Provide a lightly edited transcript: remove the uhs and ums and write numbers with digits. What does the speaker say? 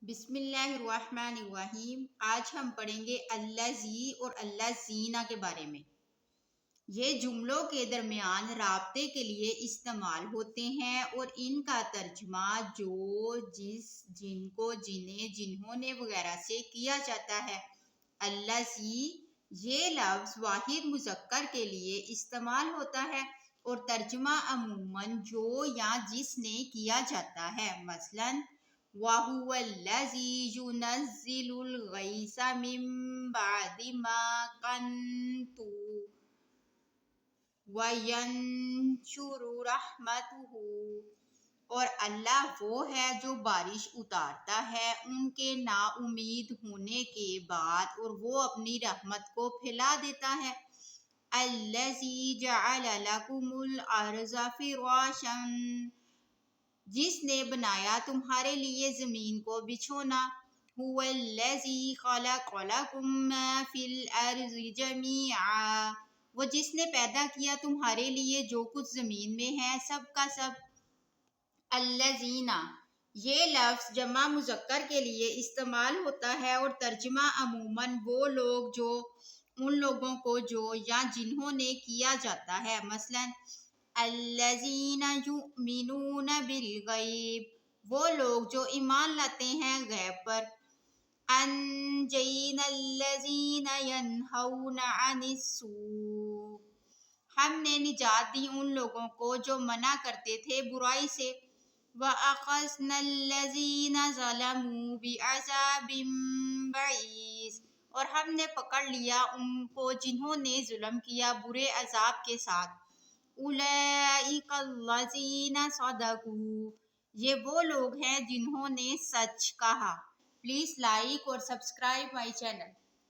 بسم اللہ الرحمن الرحیم۔ آج ہم پڑھیں گے الذی اور الذین کے بارے میں۔ یہ جملوں کے درمیان رابطے کے لیے استعمال ہوتے ہیں اور ان کا ترجمہ جو، جس، جن کو، جنہیں، جنہوں نے وغیرہ سے کیا جاتا ہے۔ الذی یہ لفظ واحد مذکر کے لیے استعمال ہوتا ہے اور ترجمہ عموماً جو یا جس نے کیا جاتا ہے۔ مثلاً وَهُوَ الَّذِي يُنَزِّلُ الْغَيْثَ مِن بَعْدِ مَا قَنَطُوا وَيَنشُرُ رَحْمَتَهُ، اور اللہ وہ ہے جو بارش اتارتا ہے ان کے نا امید ہونے کے بعد اور وہ اپنی رحمت کو پھیلا دیتا ہے۔ الَّذِي جَعَلَ لَكُمُ الْأَرْضَ فِرَاشًا، جس نے بنایا تمہارے لیے زمین کو بچھونا۔ هُوَ الَّذِي خَلَقَ لَكُم مَّا فِي الْأَرْضِ جَمِيعًا، وہ جس نے پیدا کیا تمہارے لیے جو کچھ زمین میں ہے سب کا سب۔ الذین یہ لفظ جمع مذکر کے لیے استعمال ہوتا ہے اور ترجمہ عموماً وہ لوگ جو، ان لوگوں کو جو یا جنہوں نے کیا جاتا ہے۔ مثلاً الذین یؤمنون بالغیب، وہ لوگ جو ایمان لاتے ہیں غیب پر۔ انجینا الذین ینہون عن السوء، ہم نے نجات دی ان لوگوں کو جو منع کرتے تھے برائی سے۔ وَأَخَذْنَا الَّذِينَ ظَلَمُوا بِعَذَابٍ بَئِيسٍ، اور ہم نے پکڑ لیا ان کو جنہوں نے ظلم کیا برے عذاب کے ساتھ۔ أُولَئِكَ الَّذِينَ صَدَقُوا، یہ وہ لوگ ہیں جنہوں نے سچ کہا۔ پلیز لائک اور سبسکرائب مائی چینل۔